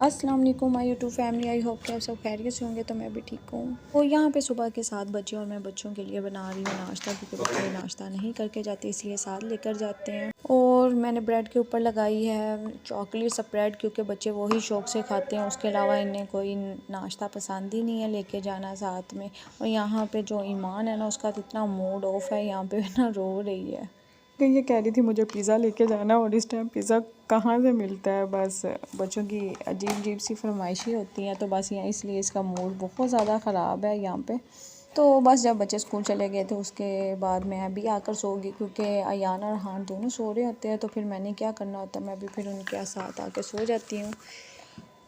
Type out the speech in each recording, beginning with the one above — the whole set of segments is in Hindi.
अस्सलाम वालेकुम my YouTube family. I hope कि आप सब खैरियत से होंगे। तो मैं भी ठीक हूँ। तो यहाँ पे सुबह के 7 बजे और मैं बच्चों के लिए बना रही हूँ नाश्ता, क्योंकि बच्चे नाश्ता नहीं करके जाते, इसलिए साथ लेकर जाते हैं। और मैंने ब्रेड के ऊपर लगाई है चॉकलेट स्प्रेड, क्योंकि बच्चे वही शौक़ से खाते हैं, उसके अलावा इन्हें कोई नाश्ता पसंद ही नहीं है लेके जाना साथ में। और यहाँ पर जो ईमान है ना, उसका तो इतना मूड ऑफ है, यहाँ पर ना रो रही है कि ये कह रही थी मुझे पिज़्ज़ा लेके जाना, और इस टाइम पिज़्ज़ा कहाँ से मिलता है। बस बच्चों की अजीब अजीब सी फरमाइशें होती हैं, तो बस यहाँ इसलिए इसका मूड बहुत ज़्यादा ख़राब है यहाँ पे। तो बस जब बच्चे स्कूल चले गए थे उसके बाद मैं भी आकर सो गई, क्योंकि अयान और हान दोनों सो रहे होते हैं, तो फिर मैंने क्या करना होता है, मैं भी फिर उनके साथ आके सो जाती हूँ।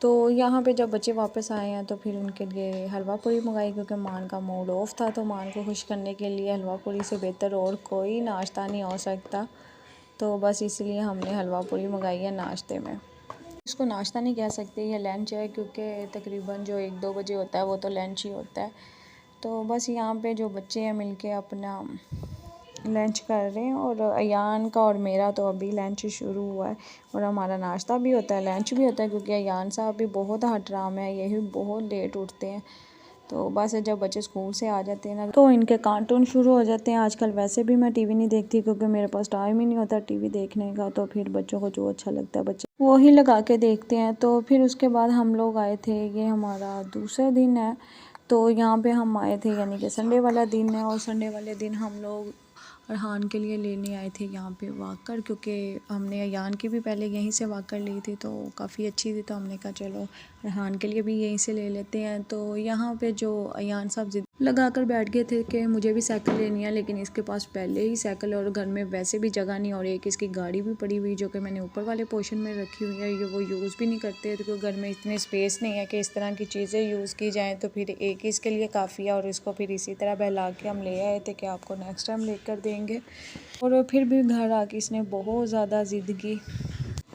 तो यहाँ पे जब बच्चे वापस आए हैं तो फिर उनके लिए हलवा पूरी मंगाई, क्योंकि मान का मूड ऑफ था, तो मान को खुश करने के लिए हलवा पूरी से बेहतर और कोई नाश्ता नहीं हो सकता। तो बस इसलिए हमने हलवा पूरी मंगाई है नाश्ते में। इसको नाश्ता नहीं कह सकते, ये लंच है, क्योंकि तकरीबन जो 1-2 बजे होता है वो तो लंच ही होता है। तो बस यहाँ पे जो बच्चे हैं मिलके अपना लंच कर रहे हैं, और अयान का और मेरा तो अभी लंच शुरू हुआ है, और हमारा नाश्ता भी होता है, लंच भी होता है, क्योंकि अयान साहब भी बहुत हटराम है, यही बहुत लेट उठते हैं। तो बस जब बच्चे स्कूल से आ जाते हैं ना, तो इनके कार्टून शुरू हो जाते हैं। आजकल वैसे भी मैं टीवी नहीं देखती, क्योंकि मेरे पास टाइम ही नहीं होता टीवी देखने का, तो फिर बच्चों को जो अच्छा लगता है बच्चे वही लगा के देखते हैं। तो फिर उसके बाद हम लोग आए थे, ये हमारा दूसरा दिन है, तो यहाँ पे हम आए थे, यानी कि संडे वाला दिन है, और संडे वाले दिन हम लोग अरहान के लिए लेने आए थे यहाँ पे वाकर, क्योंकि हमने अयान की भी पहले यहीं से वाकर ली थी, तो काफ़ी अच्छी थी, तो हमने कहा चलो अरहान के लिए भी यहीं से ले लेते हैं। तो यहाँ पे जो अयान साहब जिद लगा कर बैठ गए थे कि मुझे भी साइकिल लेनी है, लेकिन इसके पास पहले ही साइकिल और घर में वैसे भी जगह नहीं, और एक इसकी गाड़ी भी पड़ी हुई जो कि मैंने ऊपर वाले पोर्शन में रखी हुई है, ये वो यूज़ भी नहीं करते, तो घर में इतनी स्पेस नहीं है कि इस तरह की चीज़ें यूज़ की जाएँ, तो फिर एक ही इसके लिए काफ़ी है। और इसको फिर इसी तरह बहला के हम ले आए थे कि आपको नेक्स्ट टाइम लेकर देंगे। और फिर भी घर आके इसने बहुत ज़्यादा ज़िद की,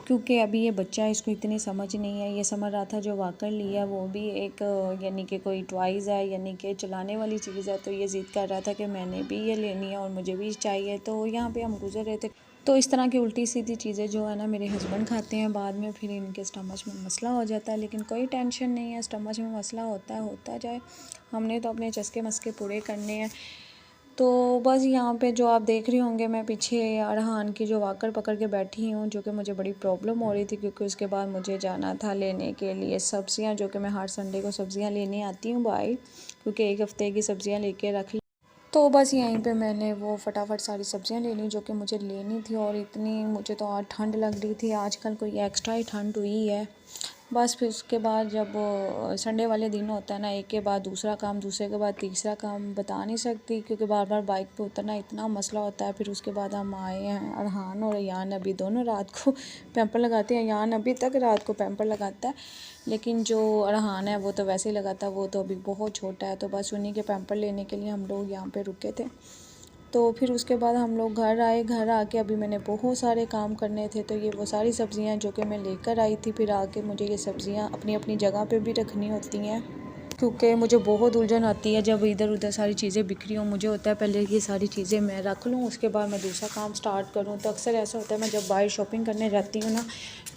क्योंकि अभी ये बच्चा है, इसको इतनी समझ नहीं है। ये समझ रहा था जो वाकर लिया वो भी एक यानी कि कोई टॉयज़ है, यानी कि चलाने वाली चीज़ है, तो ये ज़िद कर रहा था कि मैंने भी ये लेनी है और मुझे भी चाहिए। तो यहाँ पे हम गुजर रहे थे, तो इस तरह की उल्टी सीधी चीज़ें जो है ना मेरे हस्बैंड खाते हैं, बाद में फिर इनके स्टमच में मसला हो जाता है, लेकिन कोई टेंशन नहीं है, स्टमच में मसला होता जाए, हमने तो अपने चस्के मस्के पूरे करने हैं। तो बस यहाँ पे जो आप देख रहे होंगे, मैं पीछे अरहान की जो वाकर पकड़ के बैठी हूँ, जो कि मुझे बड़ी प्रॉब्लम हो रही थी, क्योंकि उसके बाद मुझे जाना था लेने के लिए सब्ज़ियाँ, जो कि मैं हर संडे को सब्ज़ियाँ लेने आती हूँ बाई, क्योंकि एक हफ़्ते की सब्ज़ियाँ लेके रख ली। तो बस यहीं पे मैंने वो फटाफट सारी सब्ज़ियाँ ले ली जो कि मुझे लेनी थी, और इतनी मुझे तो आज ठंड लग रही थी, आजकल कोई एक्स्ट्रा ही ठंड हुई है। बस फिर उसके बाद जब संडे वाले दिन होता है ना, एक के बाद दूसरा काम, दूसरे के बाद तीसरा काम, बता नहीं सकती, क्योंकि बार बार बाइक पे उतरना इतना मसला होता है। फिर उसके बाद हम आए हैं, अरहान और अयान अभी दोनों रात को पैम्पर लगाते हैं। अयान अभी तक रात को पैम्पर लगाता है, लेकिन जो अरहान है वो तो वैसे ही लगाता है, वो तो अभी बहुत छोटा है। तो बस उन्हीं के पैम्पर लेने के लिए हम लोग यहाँ पे रुके थे। तो फिर उसके बाद हम लोग घर आए, घर आके अभी मैंने बहुत सारे काम करने थे, तो ये वो सारी सब्ज़ियाँ जो कि मैं लेकर आई थी, फिर आके मुझे ये सब्ज़ियाँ अपनी अपनी जगह पे भी रखनी होती हैं, क्योंकि मुझे बहुत उलझन आती है जब इधर उधर सारी चीज़ें बिखरी हों। मुझे होता है पहले ये सारी चीज़ें मैं रख लूँ, उसके बाद मैं दूसरा काम स्टार्ट करूँ। तो अक्सर ऐसा होता है, मैं जब बाहर शॉपिंग करने जाती हूँ ना,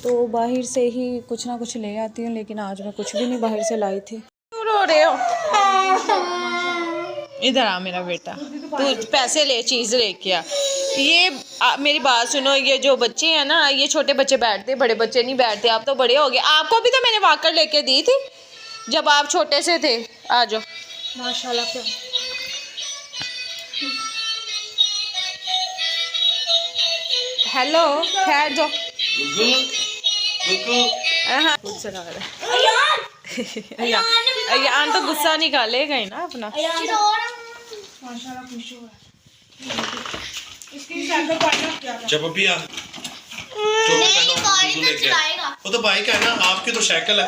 तो बाहर से ही कुछ ना कुछ ले आती हूँ, लेकिन आज मैं कुछ भी नहीं बाहर से लाई थी। क्यों रो रहे हो? इधर आ मेरा बेटा, तू पैसे ले, चीज़ लेके आ। ये मेरी बात सुनो, ये जो बच्चे हैं ना, ये छोटे बच्चे बैठते, बड़े बच्चे नहीं बैठते। आप तो बड़े हो गए, आपको भी तो मैंने वाकर लेके दी थी जब आप छोटे से थे। आ जाओ। माशाल्लाह। क्या हेलो, ठहर जाओ। हाँ, चला रहा है। अयान तो गुस्सा निकालेगा ही ना अपना। जब अभी वो तो बाइक है ना, आपकी तो साइकिल है।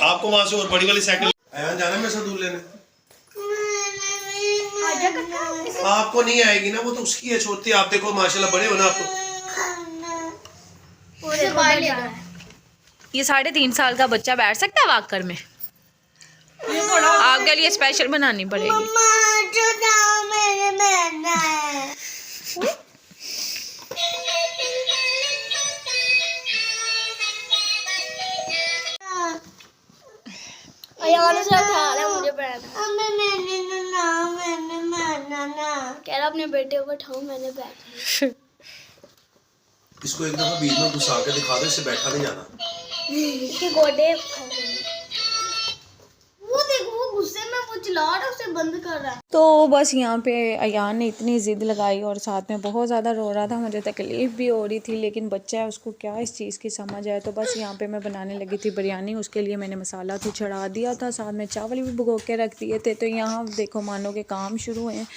आपको वहां से और बड़ी वाली साइकिल जाना है मेरे साथ दूर लेने। आपको नहीं आएगी ना, वो तो उसकी है छोटी। आप देखो माशाल्लाह बड़े हो ना आप। ये 3.5 साल का बच्चा बैठ सकता है वाकर में? आपके लिए स्पेशल बनानी पड़ेगी। दोनों से उठा रहा मुझे बैठा। कह रहा अपने बेटे को उठाओ, मैंने बैठा। इसको एक दफा बीच में घुसा के दिखा दे, इससे बैठा नहीं जाना। इसके गोडे वो देखो, वो गुस्से में वो चिल्ला रहा है, उसे बंद कर रहा है। तो बस यहाँ पे अयान ने इतनी ज़िद लगाई और साथ में बहुत ज़्यादा रो रहा था, मुझे तकलीफ़ भी हो रही थी, लेकिन बच्चा है उसको क्या इस चीज़ की समझ है। तो बस यहाँ पे मैं बनाने लगी थी बिरयानी, उसके लिए मैंने मसाला तो चढ़ा दिया था, साथ में चावल भी भिगो के रख दिए थे। तो यहाँ देखो मानो के काम शुरू हुए हैं।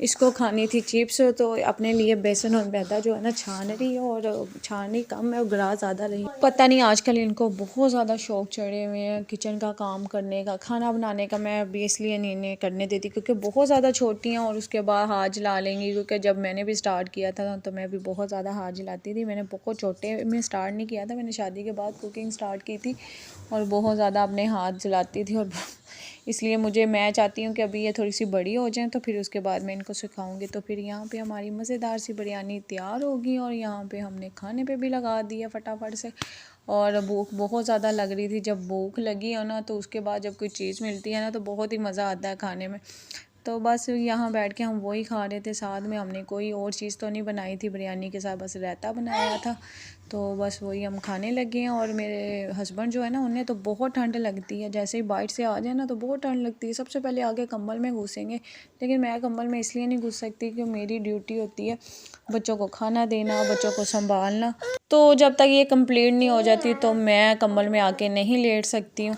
इसको खानी थी चिप्स, तो अपने लिए बेसन और मैदा जो है ना छान रही है, और छानी कम है और गरा ज़्यादा रही। पता नहीं आजकल इनको बहुत ज़्यादा शौक़ चढ़े हुए हैं किचन का काम करने का, खाना बनाने का। मैं अभी इसलिए नहीं इन्हें करने देती क्योंकि बहुत ज़्यादा छोटी हैं और उसके बाद हाथ जला लेंगी, क्योंकि जब मैंने भी स्टार्ट किया था तो मैं भी बहुत ज़्यादा हाथ जलाती थी। मैंने बहुत छोटे में स्टार्ट नहीं किया था, मैंने शादी के बाद कुकिंग स्टार्ट की थी और बहुत ज़्यादा अपने हाथ जलाती थी। और इसलिए मैं चाहती हूँ कि अभी ये थोड़ी सी बड़ी हो जाएं तो फिर उसके बाद मैं इनको सिखाऊंगी। तो फिर यहाँ पे हमारी मज़ेदार सी बिरयानी तैयार होगी और यहाँ पे हमने खाने पे भी लगा दिया फटाफट से। और भूख बहुत ज़्यादा लग रही थी। जब भूख लगी हो ना तो उसके बाद जब कोई चीज़ मिलती है ना तो बहुत ही मज़ा आता है खाने में। तो बस यहाँ बैठ के हम वही खा रहे थे, साथ में हमने कोई और चीज़ तो नहीं बनाई थी बिरयानी के साथ, बस रायता बनाया था। तो बस वही हम खाने लगे हैं। और मेरे हस्बैंड जो है ना उन्हें तो बहुत ठंड लगती है, जैसे ही बाइट से आ जाए ना तो बहुत ठंड लगती है, सबसे पहले आगे कंबल में घुसेंगे। लेकिन मैं कंबल में इसलिए नहीं घुस सकती कि मेरी ड्यूटी होती है बच्चों को खाना देना, बच्चों को संभालना। तो जब तक ये कंप्लीट नहीं हो जाती तो मैं कंबल में आके नहीं लेट सकती हूँ।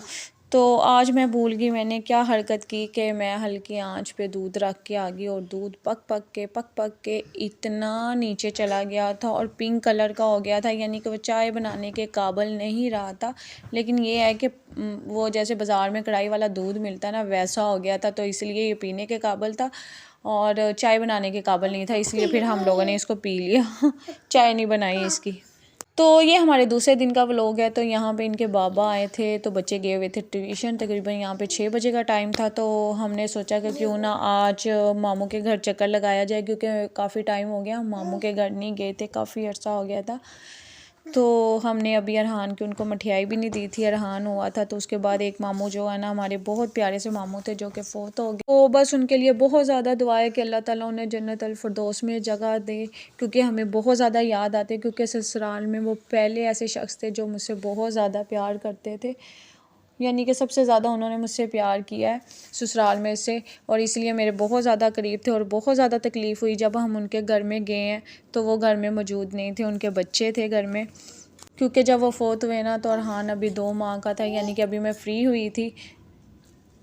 तो आज मैं भूल गई, मैंने क्या हरकत की कि मैं हल्की आंच पे दूध रख के आ गई और दूध पक पक के इतना नीचे चला गया था और पिंक कलर का हो गया था, यानी कि वो चाय बनाने के काबिल नहीं रहा था। लेकिन ये है कि वो जैसे बाज़ार में कढ़ाई वाला दूध मिलता है ना वैसा हो गया था, तो इसलिए ये पीने के काबिल था और चाय बनाने के काबिल नहीं था, इसलिए फिर हम लोगों ने इसको पी लिया चाय नहीं बनाई इसकी। तो ये हमारे दूसरे दिन का व्लॉग है। तो यहाँ पे इनके बाबा आए थे तो बच्चे गए हुए थे ट्यूशन, तकरीबन यहाँ पे 6 बजे का टाइम था। तो हमने सोचा कि क्यों ना आज मामू के घर चक्कर लगाया जाए, क्योंकि काफ़ी टाइम हो गया हम मामू के घर नहीं गए थे, काफ़ी अर्सा हो गया था। तो हमने अभी अरहान की उनको मठियाई भी नहीं दी थी, अरहान हुआ था। तो उसके बाद एक मामू जो है ना हमारे बहुत प्यारे से मामू थे जो कि फ़ौत हो गए। तो बस उनके लिए बहुत ज़्यादा दुआ है कि अल्लाह ताला उन्हें जन्नत अल फिरदौस में जगह दे, क्योंकि हमें बहुत ज़्यादा याद आते, क्योंकि ससुराल में वो पहले ऐसे शख्स थे जो मुझसे बहुत ज़्यादा प्यार करते थे, यानी कि सबसे ज़्यादा उन्होंने मुझसे प्यार किया है ससुराल में से, और इसलिए मेरे बहुत ज़्यादा करीब थे। और बहुत ज़्यादा तकलीफ़ हुई जब हम उनके घर में गए हैं तो वो घर में मौजूद नहीं थे, उनके बच्चे थे घर में, क्योंकि जब वो फ़ौत हुए ना तो अरहान अभी 2 माह का था, यानी कि अभी मैं फ़्री हुई थी।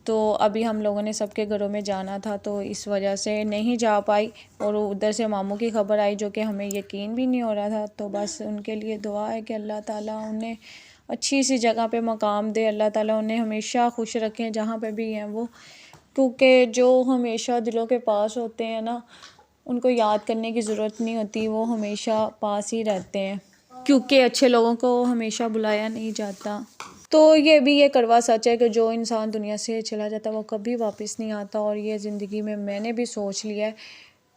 तो अभी हम लोगों ने सबके घरों में जाना था तो इस वजह से नहीं जा पाई। और उधर से मामू की ख़बर आई जो कि हमें यकीन भी नहीं हो रहा था। तो बस उनके लिए दुआ है कि अल्लाह ताला उन्हें अच्छी सी जगह पे मकाम दे, अल्लाह ताला उन्हें हमेशा खुश रखें जहाँ पे भी हैं वो, क्योंकि जो हमेशा दिलों के पास होते हैं ना उनको याद करने की ज़रूरत नहीं होती, वो हमेशा पास ही रहते हैं, क्योंकि अच्छे लोगों को हमेशा बुलाया नहीं जाता। तो ये कड़वा सच है कि जो इंसान दुनिया से चला जाता है वो कभी वापस नहीं आता। और ये ज़िंदगी में मैंने भी सोच लिया है,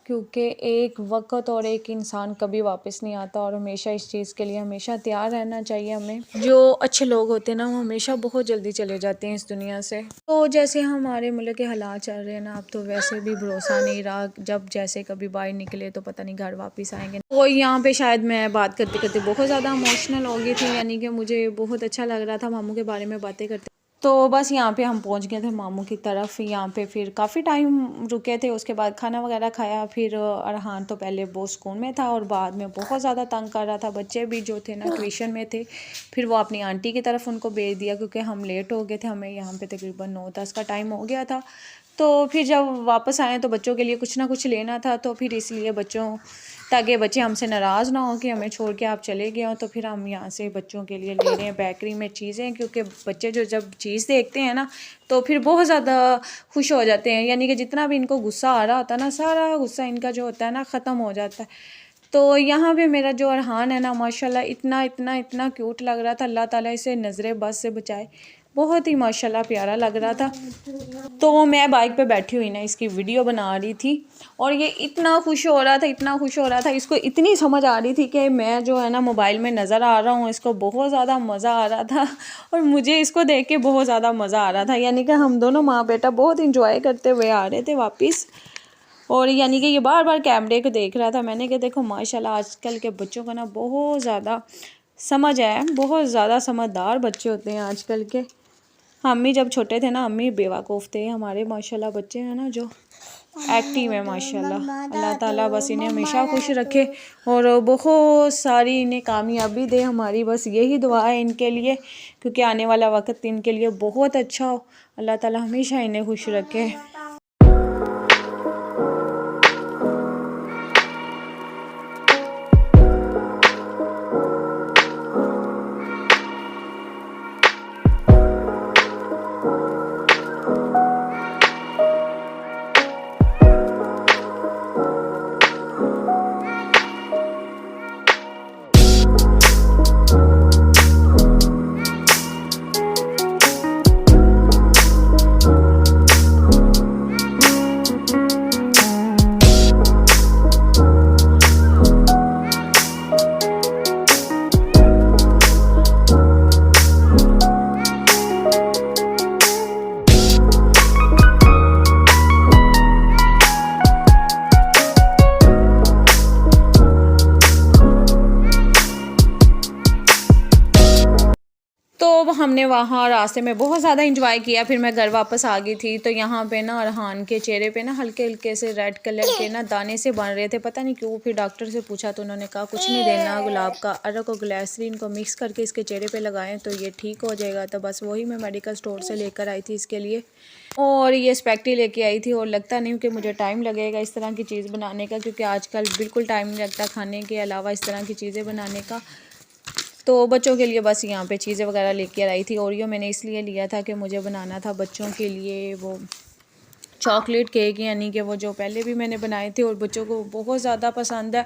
क्योंकि एक वक़्त और एक इंसान कभी वापस नहीं आता, और हमेशा इस चीज़ के लिए हमेशा तैयार रहना चाहिए हमें। जो अच्छे लोग होते हैं ना वो हमेशा बहुत जल्दी चले जाते हैं इस दुनिया से। तो जैसे हमारे मुल्क के हालात चल रहे हैं ना, अब तो वैसे भी भरोसा नहीं रहा, जब जैसे कभी बाहर निकले तो पता नहीं घर वापस आएंगे। तो यहाँ पे शायद मैं बात करते करते बहुत ज़्यादा इमोशनल हो गई थी, यानी कि मुझे बहुत अच्छा लग रहा था मामू के बारे में बातें करते। तो बस यहाँ पे हम पहुँच गए थे मामू की तरफ। यहाँ पे फिर काफ़ी टाइम रुके थे, उसके बाद खाना वगैरह खाया। फिर अरहान तो पहले बहुत सुकून में था और बाद में बहुत ज़्यादा तंग कर रहा था। बच्चे भी जो थे ना ट्यूशन में थे, फिर वो अपनी आंटी की तरफ उनको भेज दिया, क्योंकि हम लेट हो गए थे, हमें यहाँ पे तकरीबन 9-10 का टाइम हो गया था। तो फिर जब वापस आए तो बच्चों के लिए कुछ ना कुछ लेना था, तो फिर इसलिए ताकि बच्चे हमसे नाराज़ ना हो कि हमें छोड़ के आप चले गए हो, तो फिर हम यहाँ से बच्चों के लिए ले रहे हैं बेकरी में चीज़ें, क्योंकि बच्चे जो जब चीज़ देखते हैं ना तो फिर बहुत ज़्यादा खुश हो जाते हैं, यानी कि जितना भी इनको गुस्सा आ रहा होता है ना, सारा गुस्सा इनका जो होता है ना ख़त्म हो जाता है। तो यहाँ पे मेरा जो अरहान है ना माशाल्लाह इतना क्यूट लग रहा था। अल्लाह ताला इसे नज़रे बस से बचाए, बहुत ही माशाल्लाह प्यारा लग रहा था। तो मैं बाइक पे बैठी हुई ना इसकी वीडियो बना रही थी और ये इतना खुश हो रहा था, इतना खुश हो रहा था, इसको इतनी समझ आ रही थी कि मैं जो है ना मोबाइल में नज़र आ रहा हूँ, इसको बहुत ज़्यादा मज़ा आ रहा था और मुझे इसको देख के बहुत ज़्यादा मज़ा आ रहा था। यानी कि हम दोनों माँ बेटा बहुत इंजॉय करते हुए आ रहे थे वापस। और यानी कि ये बार बार कैमरे को देख रहा था। मैंने कहा देखो माशाल्लाह आजकल के बच्चों का ना बहुत ज़्यादा समझ है, बहुत ज़्यादा समझदार बच्चे होते हैं आजकल के। हम ही जब छोटे थे ना, अम्मी बेवकूफ़ थे, हमारे माशाल्लाह बच्चे हैं ना जो एक्टिव है माशाल्लाह। अल्लाह ताला बस इन्हें हमेशा खुश रखे और बहुत सारी इन्हें कामयाबी दे, हमारी बस यही दुआ है इनके लिए, क्योंकि आने वाला वक्त इनके लिए बहुत अच्छा हो। अल्लाह ताला हमेशा इन्हें खुश रखे। तो हमने वहाँ रास्ते में बहुत ज़्यादा इंजॉय किया। फिर मैं घर वापस आ गई थी तो यहाँ पे ना अरहान के चेहरे पे ना हल्के हल्के से रेड कलर के ना दाने से बन रहे थे, पता नहीं क्यों। फिर डॉक्टर से पूछा तो उन्होंने कहा कुछ नहीं देना, गुलाब का अरक और ग्लिसरीन को मिक्स करके इसके चेहरे पे लगाएं तो ये ठीक हो जाएगा। तो बस वही मैं मेडिकल स्टोर से लेकर आई थी इसके लिए, और ये स्पेक्टी लेके आई थी। और लगता नहीं कि मुझे टाइम लगेगा इस तरह की चीज़ बनाने का, क्योंकि आजकल बिल्कुल टाइम नहीं लगता खाने के अलावा इस तरह की चीज़ें बनाने का। तो बच्चों के लिए बस यहाँ पे चीज़ें वगैरह लेके आई थी। ओरियो मैंने इसलिए लिया था कि मुझे बनाना था बच्चों के लिए वो चॉकलेट केक, यानी कि वो जो पहले भी मैंने बनाए थे और बच्चों को बहुत ज़्यादा पसंद है।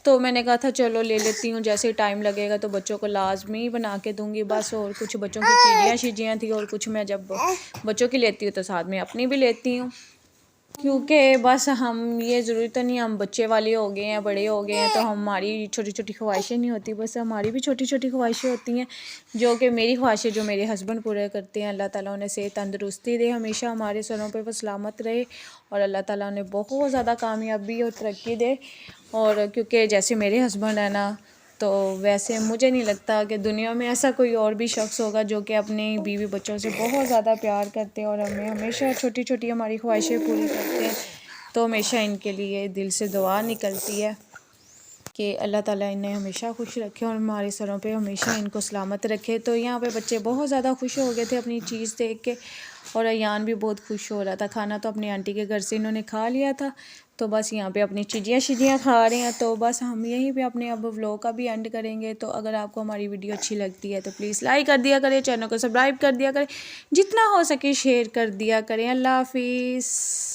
तो मैंने कहा था चलो ले लेती हूँ, जैसे टाइम लगेगा तो बच्चों को लाजमी बना के दूँगी बस। और कुछ बच्चों की चीज़ियाँ शीजियाँ थी और कुछ मैं जब बच्चों की लेती हूँ तो साथ में अपनी भी लेती हूँ, क्योंकि बस हम ये ज़रूरी तो नहीं हम बच्चे वाले हो गए हैं, बड़े हो गए हैं तो हमारी छोटी छोटी ख्वाहिशें नहीं होती, बस हमारी भी छोटी छोटी ख्वाहिशें होती हैं, जो कि मेरी ख्वाहिशें जो मेरे हस्बैंड पूरे करते हैं। अल्लाह ताला उन्हें सेहत तंदुरुस्ती दे, हमेशा हमारे सरों पे वो सलामत रहे और अल्लाह ताला उन्हें बहुत ज़्यादा कामयाबी और तरक्की दे। और क्योंकि जैसे मेरे हस्बैंड है ना, तो वैसे मुझे नहीं लगता कि दुनिया में ऐसा कोई और भी शख्स होगा जो कि अपने बीवी बच्चों से बहुत ज़्यादा प्यार करते हैं और हमें हमेशा छोटी छोटी हमारी ख्वाहिशें पूरी करते हैं। तो हमेशा इनके लिए दिल से दुआ निकलती है कि अल्लाह ताला इन्हें हमेशा खुश रखे और हमारे सरों पे हमेशा इनको सलामत रखे। तो यहाँ पे बच्चे बहुत ज़्यादा खुश हो गए थे अपनी चीज़ देख के, और अयान भी बहुत खुश हो रहा था। खाना तो अपनी आंटी के घर से इन्होंने खा लिया था, तो बस यहाँ पे अपनी चीज़ियाँ खा रहे हैं। तो बस हम यहीं पे अपने अब व्लॉग का भी एंड करेंगे। तो अगर आपको हमारी वीडियो अच्छी लगती है तो प्लीज़ लाइक कर दिया करें, चैनल को सब्सक्राइब कर दिया करें, जितना हो सके शेयर कर दिया करें। अल्लाह हाफिज़।